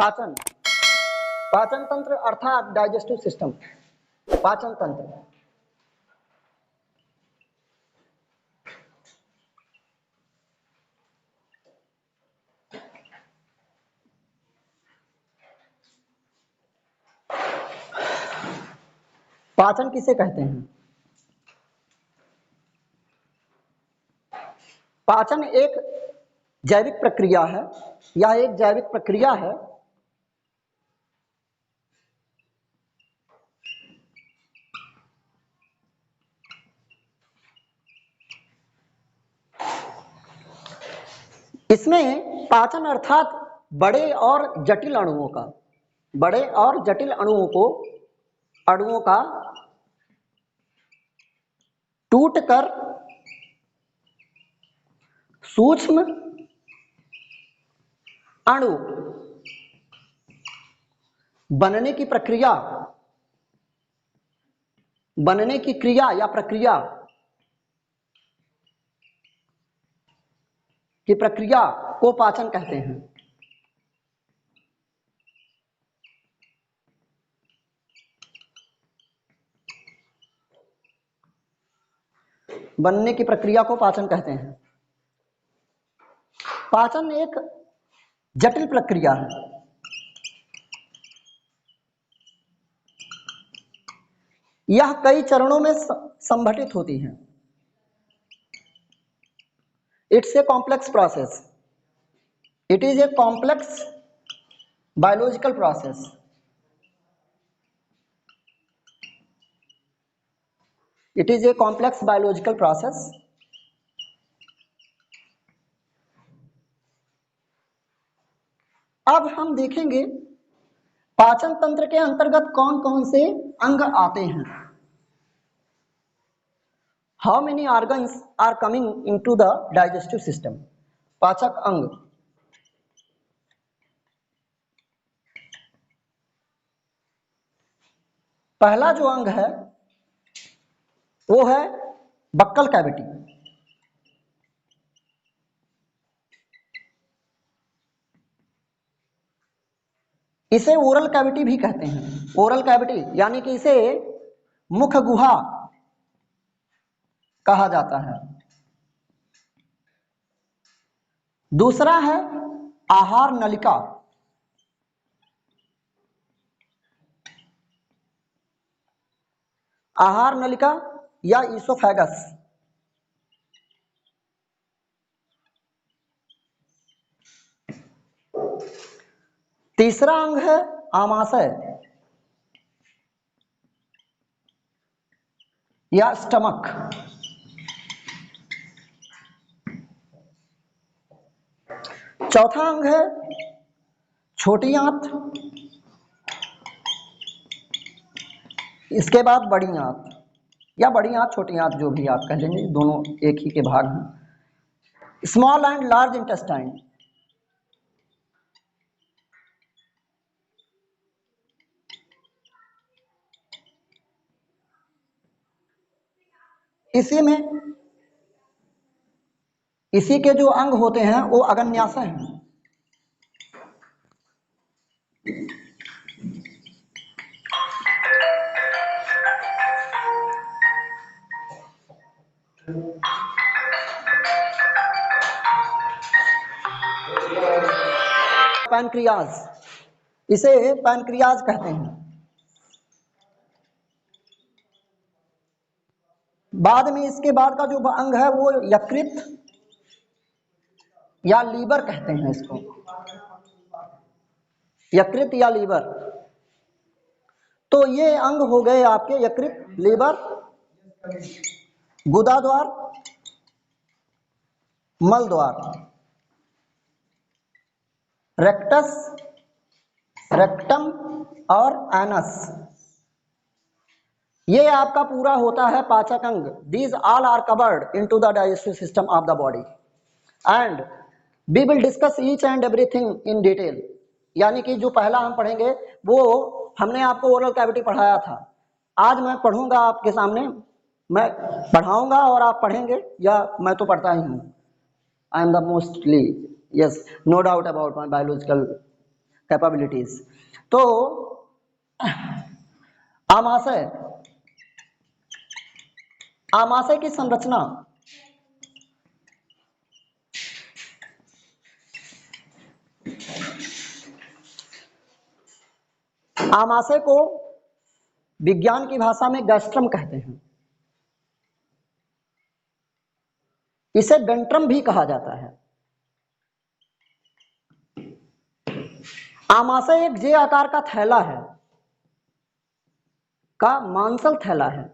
पाचन, पाचन तंत्र अर्थात डाइजेस्टिव सिस्टम, पाचन तंत्र। पाचन किसे कहते हैं? पाचन एक जैविक प्रक्रिया है, यह एक जैविक प्रक्रिया है इसमें पाचन अर्थात बड़े और जटिल अणुओं का, बड़े और जटिल अणुओं का टूटकर सूक्ष्म अणु बनने की प्रक्रिया, बनने की क्रिया या प्रक्रिया की प्रक्रिया को पाचन कहते हैं। बनने की प्रक्रिया को पाचन कहते हैं। पाचन एक जटिल प्रक्रिया है। यह कई चरणों में संघटित होती है। It's a complex process. It is a complex biological process. It is a complex biological process. अब हम देखेंगे पाचन तंत्र के अंतर्गत कौन कौन से अंग आते हैं। How many organs are coming into the digestive system? पाचक अंग। पहला जो अंग है वो है बक्कल कैविटी। इसे ओरल कैविटी भी कहते हैं। ओरल कैविटी यानी कि इसे मुख गुहा कहा जाता है। दूसरा है आहार नलिका। आहार नलिका या ईसोफेगस। तीसरा अंग है आमाशय या स्टमक। चौथा अंग है छोटी आंत, इसके बाद बड़ी आंत या बड़ी आंत छोटी आंत जो भी आप कह लेंगे, दोनों एक ही के भाग हैं। Small and large intestine. इसी में इसी के जो अंग होते हैं वो अग्न्याशय हैं। पैनक्रियाज, इसे पैनक्रियाज कहते हैं। बाद में इसके बाद का जो अंग है वो यकृत या लीवर कहते हैं इसको। यकृत या लीवर। तो ये अंग हो गए आपके यकृत, लीवर, गुदाद्वार, मलद्वार, रेक्टस, रेक्टम और एनस। ये आपका पूरा होता है पाचक अंग। These all are covered into the digestive system of the body and we will discuss each and everything in detail. यानी कि जो पहला हम पढ़ेंगे वो हमने आपको ओरल कैविटी पढ़ाया था। आज मैं पढ़ूंगा आपके सामने, मैं पढ़ाऊंगा और आप पढ़ेंगे, या मैं तो पढ़ता ही हूँ। I am the mostly, yes, no doubt about my biological capabilities. तो आमाशय, आमाशय की संरचना, आमाशय को विज्ञान की भाषा में गैस्ट्रम कहते हैं, इसे वेंट्रम भी कहा जाता है। आमाशय एक जे आकार का थैला है, का मांसल थैला है।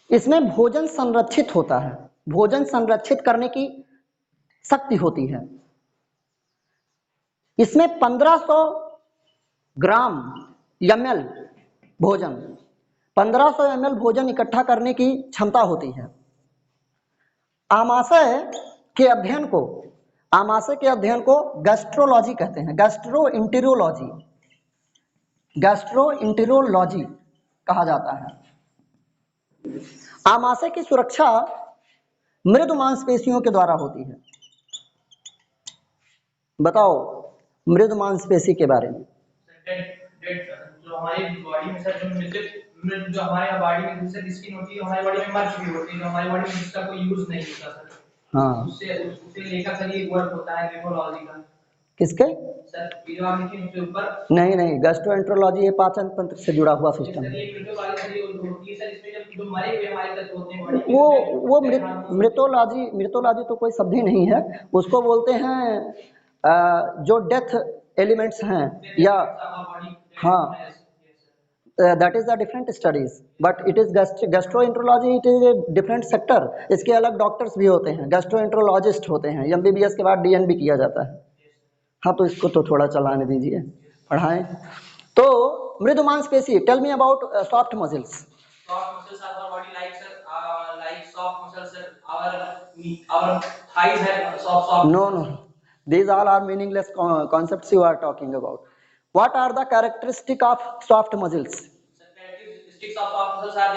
इसमें भोजन संरक्षित होता है, भोजन संरक्षित करने की शक्ति होती है। इसमें 1500 ग्राम ml भोजन, 1500 ml भोजन इकट्ठा करने की क्षमता होती है। आमाशय के अध्ययन को, आमाशय के अध्ययन को गैस्ट्रोलॉजी कहते हैं, गैस्ट्रोएंटेरोलॉजी, गैस्ट्रोएंटेरोलॉजी कहा जाता है। आमाशय की सुरक्षा मृदु मांसपेशियों के द्वारा होती है। बताओ मृदु मांसपेशी के बारे में। जो हमारी बॉडी में सर जो मृत जो हमारे बॉडी में दूसरे स्किन होती है, हमारी बॉडी में मर चुकी होती है, जो हमारी बॉडी में उसका कोई यूज नहीं होता सर। हाँ, उससे लेकर सर ये वर्क होता है ग्रेफोलॉजी का। किसके? सर जो आप लिखे उसके ऊपर। नहीं, गैस्ट्रोएंटेरोलॉजी ये पाचन तंत्र से जुड़ा हुआ सिस्टम है। ये ग्रेफोलॉजी सर ये होती है सर, इसमें जब जो मरे हुए हमारे तत्व होते हैं बॉडी में, वो मृतोलॉजी तो कोई शब्द ही नहीं है, उसको बोलते हैं जो डेथ एलिमेंट्स हैं, या हाँ, that is the different studies, but it is gastroenterology, it is a different sector. इसके अलग डॉक्टर्स भी होते हैं, गैस्ट्रोएंटेरोलॉजिस्ट होते हैं, एमबीबीएस के बाद डीएन भी किया जाता है। हाँ, तो इसको तो थोड़ा चलाने दीजिए, पढ़ाएं। तो मृदु मांसपेशी, tell me about soft muscles. Soft muscles are our body like sir, like soft muscles sir. Our thighs have soft. No. These all are meaningless concepts you are talking about. What are the characteristics of soft muscles? Sir, characteristics of soft muscles are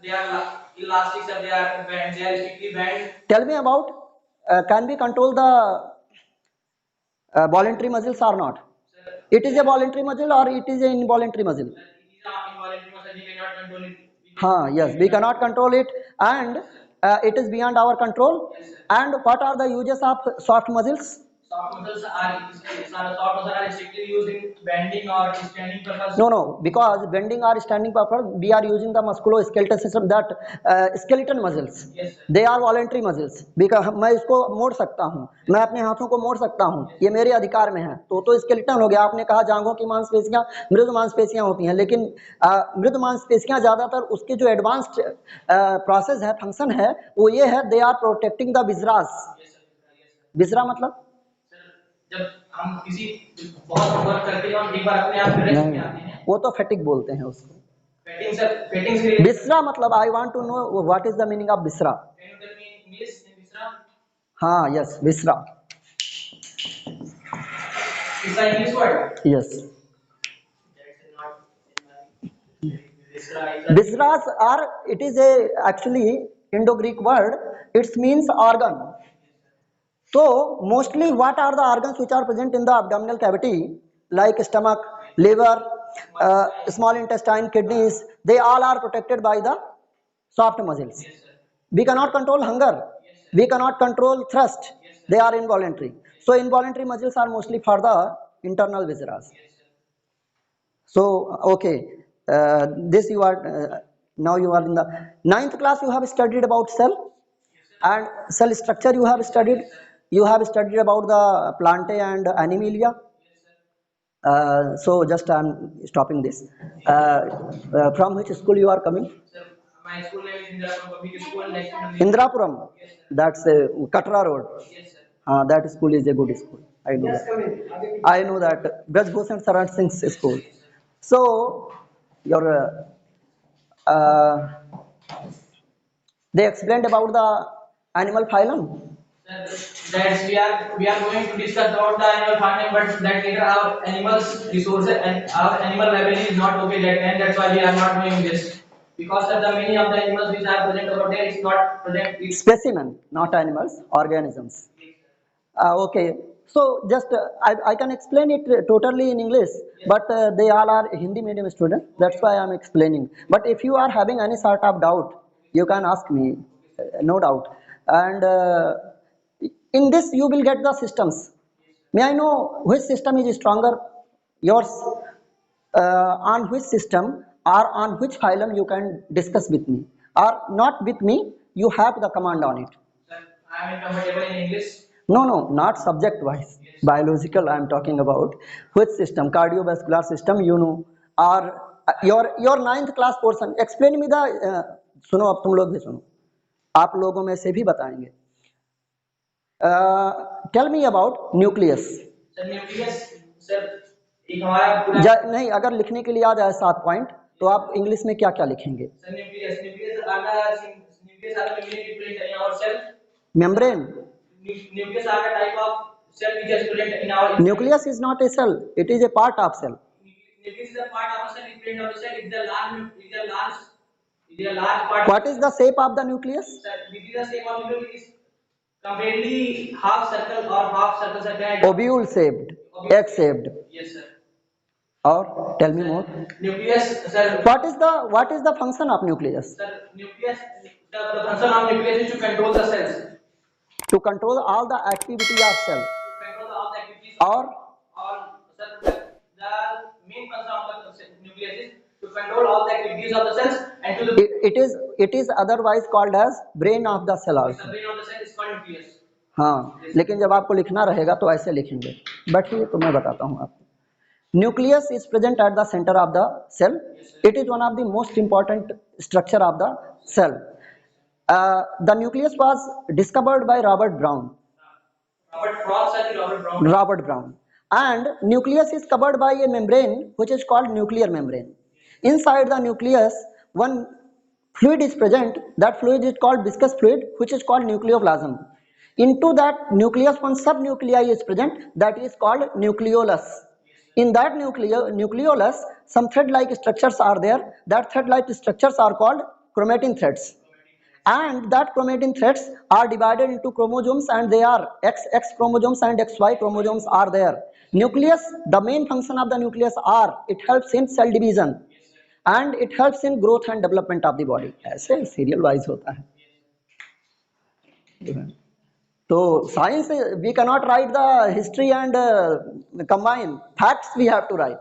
they are elastic sir. They are bend. They are strictly bend. Tell me about can we control the voluntary muscles or not? Sir, it is a voluntary muscle or it is an involuntary muscle? Sir, it is an involuntary muscle. We cannot control it. Yes, we cannot control it, and it is beyond our control. Yes, sir. And what are the uses of soft muscles? Soft muscles are strictly used in bending or standing purpose. No, because bending or standing purpose, we are using the musculoskeletal system, that skeleton muscles. Yes, sir. They are voluntary muscles. Because मैं इसको मोड़ सकता हूँ, मैं अपने हाथों को मोड़ सकता हूँ, ये मेरे अधिकार में है। तो स्केलेटन हो गया। आपने कहा जांघों की मांसपेशियां मृदु मांसपेशियां होती हैं, लेकिन मृदु मांसपेशियां ज्यादातर उसके जो एडवांस्ड प्रोसेस है, फंक्शन है, वो ये है, दे आर प्रोटेक्टिंग द विजरास। विजरा मतलब जब हम किसी बहुत वर्क करके हम एक बार अपने आप रेस्ट में आते हैं, वो तो फैटिग बोलते हैं उसको। फैटिग सर, फैटिग से बिस्रा मतलब, I want to know what is the meaning of viscera. Can you tell me in English viscera? हाँ, yes, viscera. It's a English word. Yes, Visceras are, it is a actually Indo-Greek word, it means organ. So mostly what are the organs which are present in the abdominal cavity, like stomach, liver, small intestine, kidneys, they all are protected by the soft muscles. We cannot control hunger, we cannot control thirst, they are involuntary. So involuntary muscles are mostly for the internal viscera. So okay, this you are now you are in the 9th class. You have studied about cell and cell structure. You have studied about the plantae and animalia. So just I am stopping this. From which school you are coming? My school name is Indrapuram Public School. Indrapuram. That's Katra Road. Yes, sir. That school is a good school. I know that. I know that. Braj Bhushan Saran Singh's school. So your they explained about the animal phylum. Sir, that we are going to discuss about the animal phylum, but that later our animals resources and our animal library is not okay that time. That's why we are not doing this. Because sir, the many of the animals which are present over there is not present. Specimen, not animals, organisms. Okay, so just I can explain it totally in English, but they all are Hindi medium students, that's why I am explaining. But if you are having any sort of doubt, you can ask me, no doubt. And in this you will get the systems. May I know which system is stronger, yours, on which system or on which phylum you can discuss with me, or not with me, you have the command on it. Sir, I am comfortable in English. No, no, not subject wise. Biological I am talking about. Which system? Cardiovascular system, you know, or your 9th class portion. Explain me the सुनो, अब तुम लोग भी सुनो, आप लोगों में से भी बताएंगे. Tell me about nucleus. Sir nucleus, sir एक हमारा पूरा नहीं, अगर लिखने के लिए आ जाए 7 पॉइंट तो आप इंग्लिश में क्या क्या लिखेंगे? Sir nucleus are the different in our cell. Membrane. Nucleus are the type of cell which is present in our. Nucleus is not a cell, it is a part of cell. Nucleus is a part of a cell. It's present on the cell. It's a large part. What is the shape of the nucleus? Sir, this is the shape of nucleus. Is completely half circle or half circle. Ovule shaped, egg shaped. Yes, sir. Or tell me more. Nucleus, sir. What is the function of nucleus? Sir, nucleus. The function of nucleus is to control the cells. To control all the activity of cell. To control all the activities. Or sir, the main function of the nucleus is to control all the activities of the cells and to the. It is otherwise called as brain of the cell also. The brain of the cell is called nucleus. हाँ, लेकिन जब आपको लिखना रहेगा तो ऐसे लिखेंगे. बैठिए तो मैं बताता हूँ आपको. Nucleus is present at the center of the cell. It is one of the most important structure of the cell. The nucleus was discovered by Robert Brown. Robert Brown. And nucleus is covered by a membrane which is called nuclear membrane. Inside the nucleus, one fluid is present. That fluid is called viscous fluid, which is called nucleoplasm. Into that nucleus, one subnuclei is present, that is called nucleolus. In that nucleolus, some thread-like structures are there. That thread-like structures are called chromatin threads. And that chromatin threads are divided into chromosomes, and they are XX chromosomes and XY chromosomes are there. Nucleus, the main function of the nucleus are, it helps in cell division and it helps in growth and development of the body. ऐसे serial wise होता है. So science, we cannot write the history and combine facts, we have to write.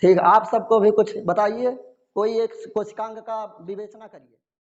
ठीक, आप सबको भी कुछ बताइए, कोई एक कोशिकांग का विवेचना करिए.